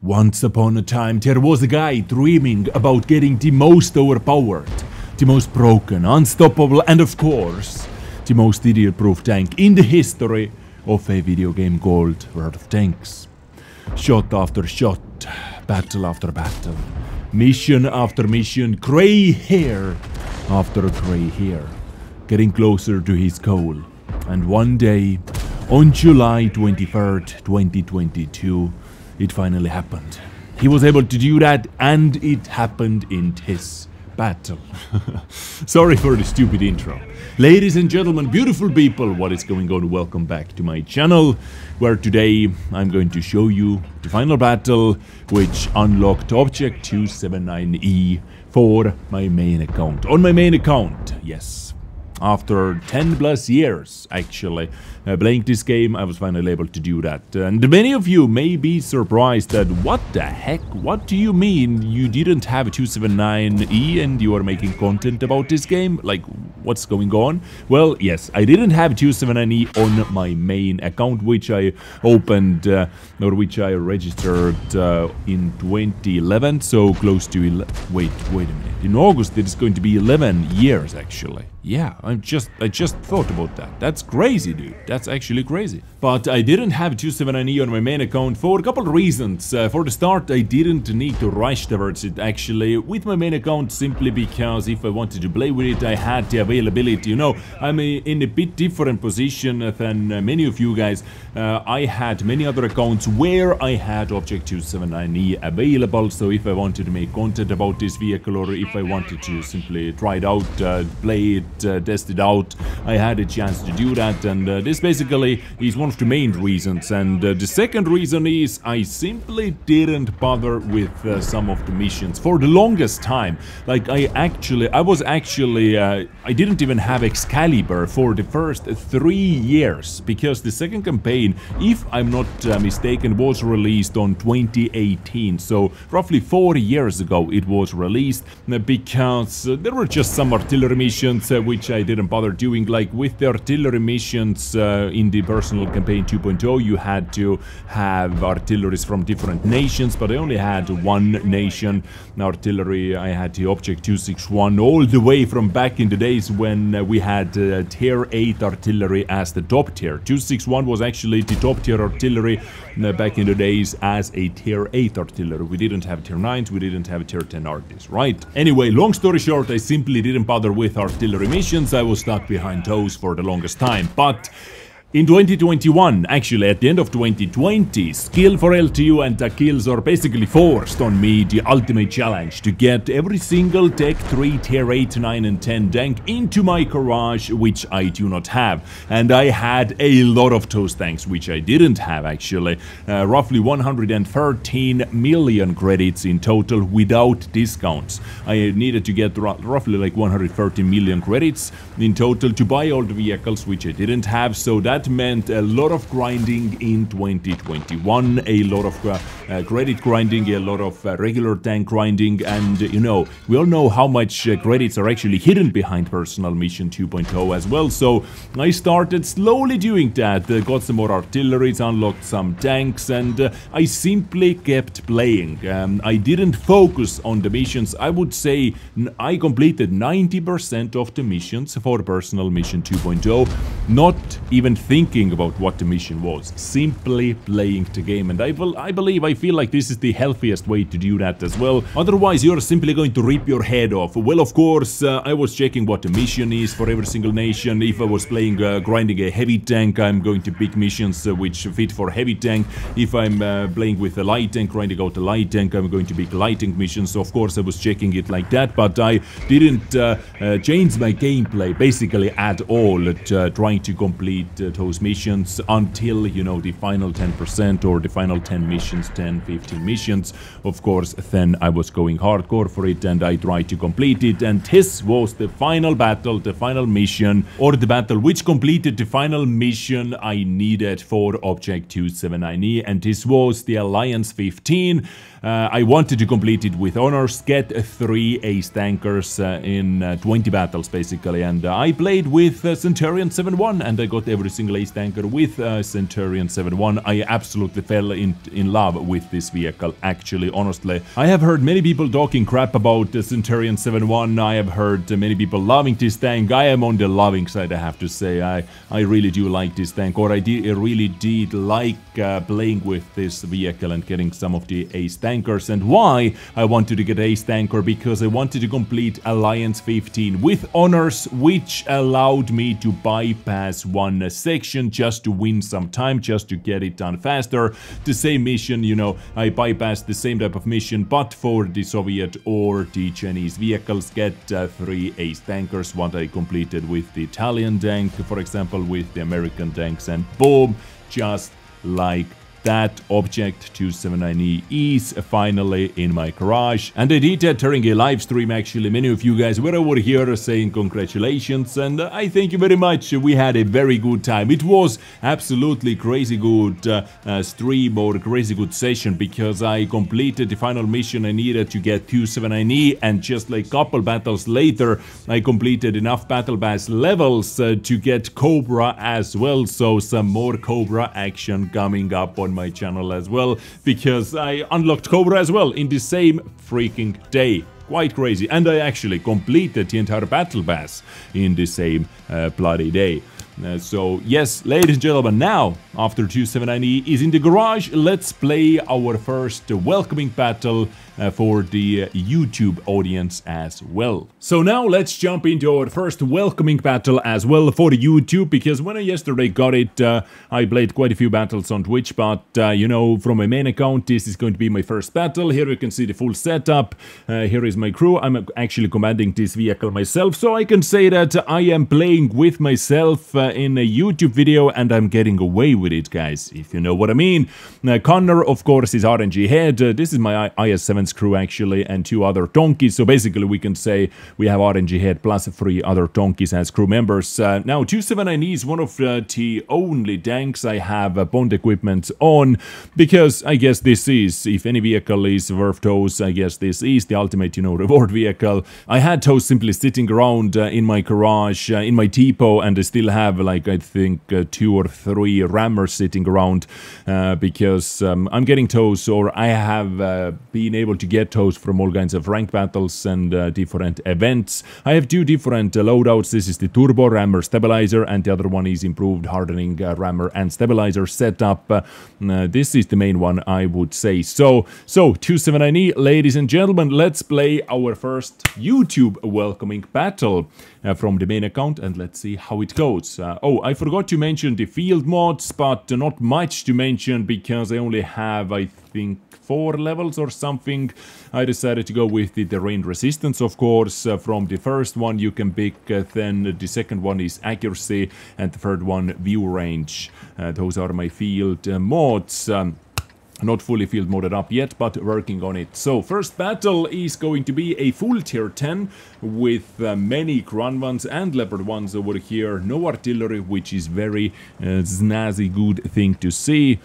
Once upon a time, there was a guy dreaming about getting the most overpowered, the most broken, unstoppable, and of course, the most idiot-proof tank in the history of a video game called World of Tanks. Shot after shot, battle after battle, mission after mission, grey hair after grey hair, getting closer to his goal. And one day, on July 23rd, 2022, it finally happened. He was able to do that, and it happened in this battle. Sorry for the stupid intro. Ladies and gentlemen, beautiful people, what is going on? Welcome back to my channel, where today I'm going to show you the final battle, which unlocked Object 279E for my main account. On my main account, yes. After 10 plus years, actually, playing this game, I was finally able to do that. And many of you may be surprised that, what the heck? What do you mean you didn't have a 279E and you are making content about this game? Like, what's going on? Well, yes, I didn't have 279E on my main account, which I opened, or which I registered in 2011, so close to... Wait a minute. In August, it is going to be 11 years, actually. Yeah, I just thought about that. That's crazy, dude. That's actually crazy. But I didn't have 279E on my main account for a couple of reasons. For the start, I didn't need to rush towards it, actually, with my main account, simply because if I wanted to play with it, I had the availability. You know, I'm in a bit different position than many of you guys. I had many other accounts where I had Object 279E available, so if I wanted to make content about this vehicle, or if I wanted to simply try it out, play it, test it out, I had a chance to do that, and this basically is one of the main reasons. And the second reason is I simply didn't bother with some of the missions for the longest time. Like, I didn't even have Excalibur for the first 3 years, because the second campaign, if I'm not mistaken, was released on 2018, so roughly 4 years ago it was released, because there were just some artillery missions which I didn't bother doing. Like with the artillery missions in the personal campaign 2.0, you had to have artilleries from different nations, but I only had one nation artillery. I had the Object 261 all the way from back in the days when we had tier 8 artillery as the top tier. 261 was actually the top tier artillery back in the days as a tier 8 artillery. We didn't have tier 9s, we didn't have tier 10 arties, right? Anyway, long story short, I simply didn't bother with artillery missions. I was stuck behind those for the longest time. But in 2021, actually at the end of 2020, skill for LTU and tech kills are basically forced on me the ultimate challenge to get every single Tech 3, Tier 8, 9 and 10 tank into my garage, which I do not have. And I had a lot of those tanks, which I didn't have actually. Roughly 113 million credits in total without discounts. I needed to get roughly like 130 million credits in total to buy all the vehicles, which I didn't have, so that meant a lot of grinding in 2021, a lot of credit grinding, a lot of regular tank grinding, and you know, we all know how much credits are actually hidden behind Personal Mission 2.0 as well, so I started slowly doing that, got some more artilleries, unlocked some tanks, and I simply kept playing. I didn't focus on the missions. I would say I completed 90% of the missions for Personal Mission 2.0, not even thinking about what the mission was, simply playing the game. And I feel like this is the healthiest way to do that as well. Otherwise, you're simply going to rip your head off. Well, of course, I was checking what the mission is for every single nation. If I was playing, grinding a heavy tank, I'm going to pick missions which fit for heavy tank. If I'm playing with a light tank, grinding out a light tank, I'm going to pick light tank missions. So of course, I was checking it like that, but I didn't change my gameplay basically at all, trying to complete those missions until, you know, the final 10% or the final 10 missions, 10, 15 missions. Of course, then I was going hardcore for it and I tried to complete it, and this was the final battle, the final mission, or the battle which completed the final mission I needed for Object 279E, and this was the Alliance 15. I wanted to complete it with honors, get 3 ace tankers in 20 battles basically, and I played with Centurion 7-1 and I got every single single ace tanker with Centurion 7-1. I absolutely fell in love with this vehicle, actually, honestly. I have heard many people talking crap about the Centurion 7-1. I have heard many people loving this tank. I am on the loving side, I have to say. I really do like this tank, or I really did like playing with this vehicle and getting some of the ace tankers. And why I wanted to get ace tanker? Because I wanted to complete Alliance 15 with honors, which allowed me to bypass one section just to win some time, just to get it done faster. The same mission, you know, I bypassed the same type of mission, but for the Soviet or the Chinese vehicles, get 3 ace tankers, what I completed with the Italian tank, for example, with the American tanks, and boom, just like that. Object 279E is finally in my garage, and I did that during a live stream. Actually, many of you guys were over here saying congratulations, and I thank you very much. We had a very good time. It was absolutely crazy good stream, or crazy good session, because I completed the final mission I needed to get 279E, and just like couple battles later I completed enough battle pass levels to get Cobra as well. So some more Cobra action coming up on my channel as well, because I unlocked Cobra as well in the same freaking day. Quite crazy. And I actually completed the entire battle pass in the same bloody day. So yes, ladies and gentlemen, now after 279E is in the garage, let's play our first welcoming battle for the YouTube audience as well. So now let's jump into our first welcoming battle as well for YouTube, because when I yesterday got it, I played quite a few battles on Twitch, but you know, from my main account, this is going to be my first battle. Here you can see the full setup. Here is my crew. I'm actually commanding this vehicle myself, so I can say that I am playing with myself in a YouTube video, and I'm getting away with it, guys, if you know what I mean. Connor, of course, is RNG head. This is my IS-7's crew, actually, and 2 other donkeys. So basically, we can say we have RNG head plus 3 other donkeys as crew members. Now, 279E is one of the only tanks I have bond equipment on, because I guess this is, if any vehicle is worth those, I guess this is the ultimate, you know, reward vehicle. I had those simply sitting around in my garage, in my depot, and I still have, like, I think 2 or 3 rammers sitting around, because I'm getting those, or I have been able to get those from all kinds of ranked battles and different events. I have 2 different loadouts. This is the turbo rammer stabilizer, and the other one is improved hardening rammer and stabilizer setup. This is the main one, I would say. So 279E, ladies and gentlemen, let's play our first YouTube welcoming battle from the main account, and let's see how it goes. Oh, I forgot to mention the field mods, but not much to mention, because I only have, I think, 4 levels or something. I decided to go with the terrain resistance, of course. From the first one you can pick, then the second one is accuracy, and the third one view range. Those are my field mods. Not fully field modded up yet, but working on it. So first battle is going to be a full tier 10 with many Grun ones and Leopard ones over here. No artillery, which is very snazzy good thing to see.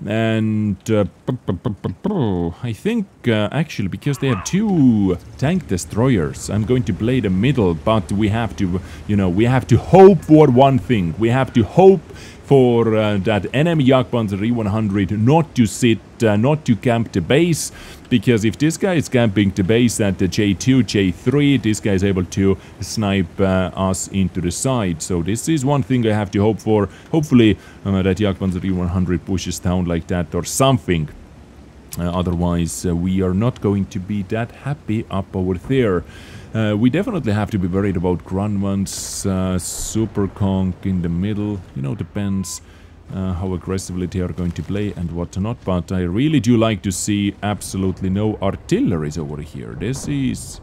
And I think actually, because they have 2 tank destroyers, I'm going to play the middle, but we have to, you know, we have to hope for one thing. We have to hope for that enemy Jagdpanzer E100 not to sit, not to camp the base, because if this guy is camping the base at the J2, J3, this guy is able to snipe us into the side. So this is one thing I have to hope for. Hopefully that Jagdpanzer E100 pushes down like that or something. Otherwise, we are not going to be that happy up over there. We definitely have to be worried about Grun ones, Super Conk in the middle. You know, depends how aggressively they are going to play and whatnot. But I really do like to see absolutely no artilleries over here. This is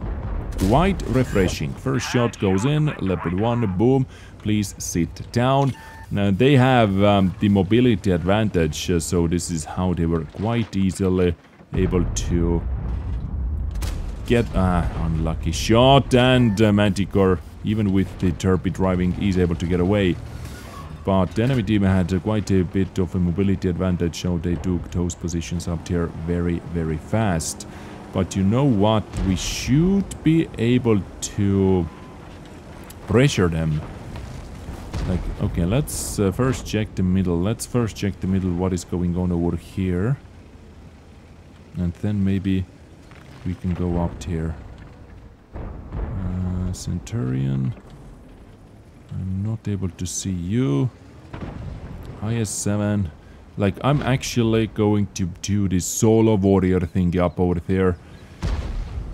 quite refreshing. First shot goes in, Leopard 1, boom. Please sit down. Now they have the mobility advantage, so this is how they were quite easily able to get unlucky shot, and Manticore, even with the Turpy driving, is able to get away. But the enemy team had quite a bit of a mobility advantage, so they took those positions up here very, very fast. But you know what? We should be able to pressure them Like, okay, let's first check the middle. Let's first check the middle, what is going on over here. And then maybe we can go up here. Centurion. I'm not able to see you. IS-7. Like, I'm actually going to do this solo warrior thing up over there.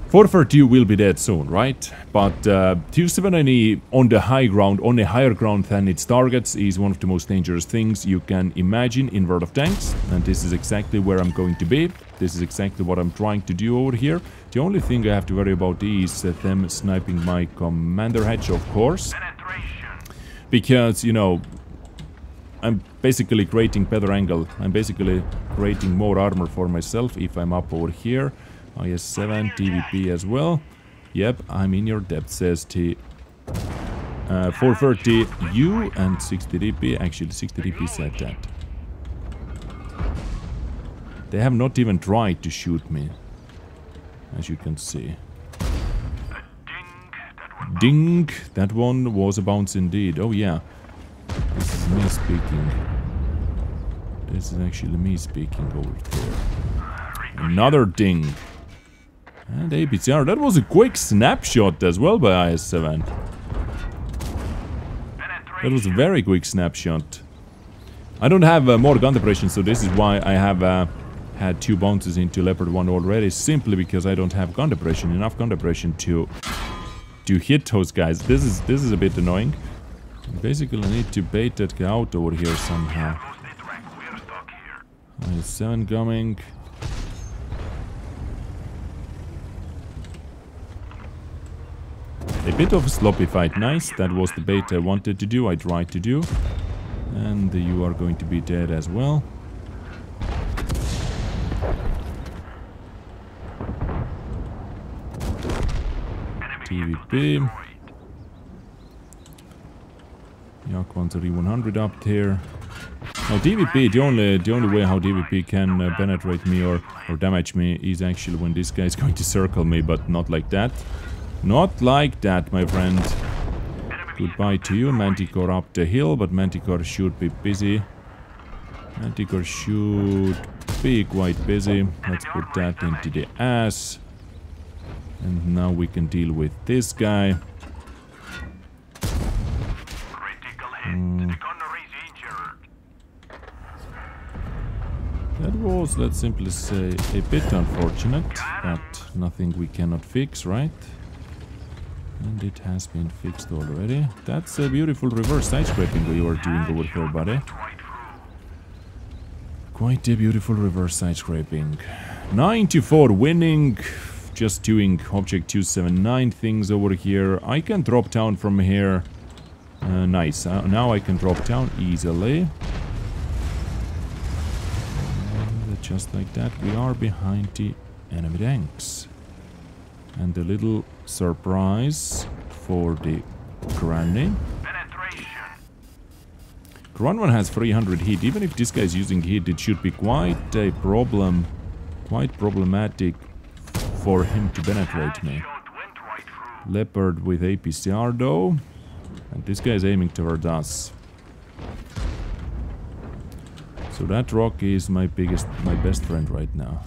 432 will be dead soon, right? But 270 on the high ground, on a higher ground than its targets, is one of the most dangerous things you can imagine in World of Tanks. And this is exactly where I'm going to be. This is exactly what I'm trying to do over here. The only thing I have to worry about is them sniping my commander hatch, of course. Because, you know, I'm basically creating better angle. I'm basically creating more armor for myself if I'm up over here. IS-7, TVP as well. Yep, I'm in your depth, says T. 430 U and 60 DP. Actually, 60 DP said that. They have not even tried to shoot me, as you can see. Ding! That one was a bounce indeed. Oh yeah. This is me speaking. This is actually me speaking over there. Another ding. And APCR. That was a quick snapshot as well by IS-7. That was a very quick snapshot. I don't have more gun depression, so this is why I have had 2 bounces into Leopard 1 already. Simply because I don't have gun depression, enough gun depression to hit those guys. This is a bit annoying. Basically, I need to bait that guy out over here somehow. IS-7 coming. A bit of a sloppy fight, nice. That was the bait I wanted to do, I tried to do. And you are going to be dead as well. TVP. Yak-1 E100 up there. Now DVP, the only way how DVP can penetrate me or damage me is actually when this guy is going to circle me, but not like that. Not like that, my friend. Goodbye to you, Manticore up the hill, but Manticore should be busy. Manticore should be quite busy. Let's put that into the ass. And now we can deal with this guy. That was, let's simply say, a bit unfortunate, but nothing we cannot fix, right? And it has been fixed already. That's a beautiful reverse side scraping you are doing over here, buddy. Quite a beautiful reverse side scraping. 94 winning. Just doing Object 279 things over here. I can drop down from here. Nice. Now I can drop down easily. And just like that, we are behind the enemy tanks. And a little surprise for the Granny. Gran 1 has 300 heat. Even if this guy is using heat, it should be quite a problem. Quite problematic for him to penetrate me. Leopard with APCR though. And this guy is aiming toward us. So that rock is my best friend right now.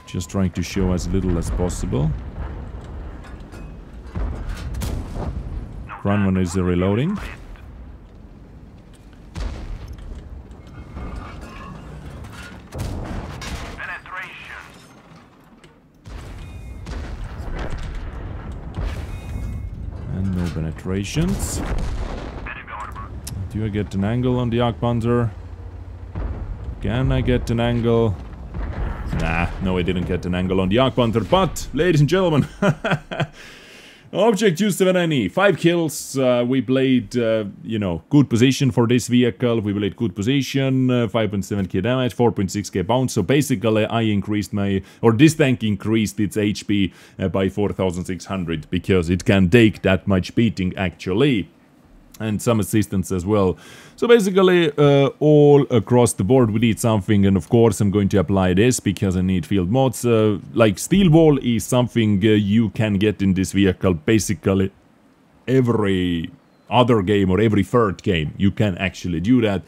Just trying to show as little as possible. Gran 1 is reloading. And no penetrations. Do I get an angle on the Yak-Panzer? Can I get an angle? Nah, no, I didn't get an angle on the Yak-Panzer, but, ladies and gentlemen, Object 279E, 5 kills, we played, you know, good position for this vehicle, we played good position, 5.7k damage, 4.6k bounce, so basically I increased my, or this tank increased its HP by 4600, because it can take that much beating actually. And some assistance as well. So basically, all across the board we need something, and of course I'm going to apply this because I need field mods. Like Steel Wall is something you can get in this vehicle basically every other game or every third game. You can actually do that.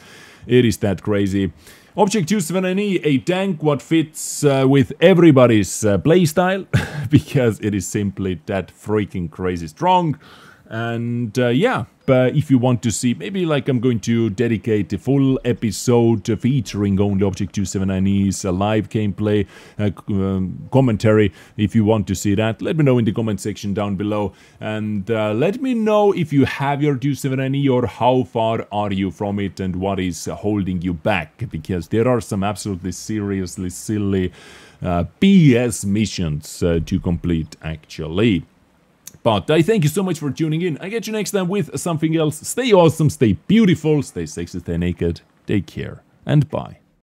It is that crazy. Object 279E, a tank what fits with everybody's playstyle, because it is simply that freaking crazy strong. And yeah, but if you want to see, maybe like I'm going to dedicate a full episode featuring only Object 279E's live gameplay commentary. If you want to see that, let me know in the comment section down below. And let me know if you have your 279E or how far are you from it and what is holding you back. Because there are some absolutely seriously silly BS missions to complete actually. But I thank you so much for tuning in. I get you next time with something else. Stay awesome, stay beautiful, stay sexy, stay naked. Take care, and bye.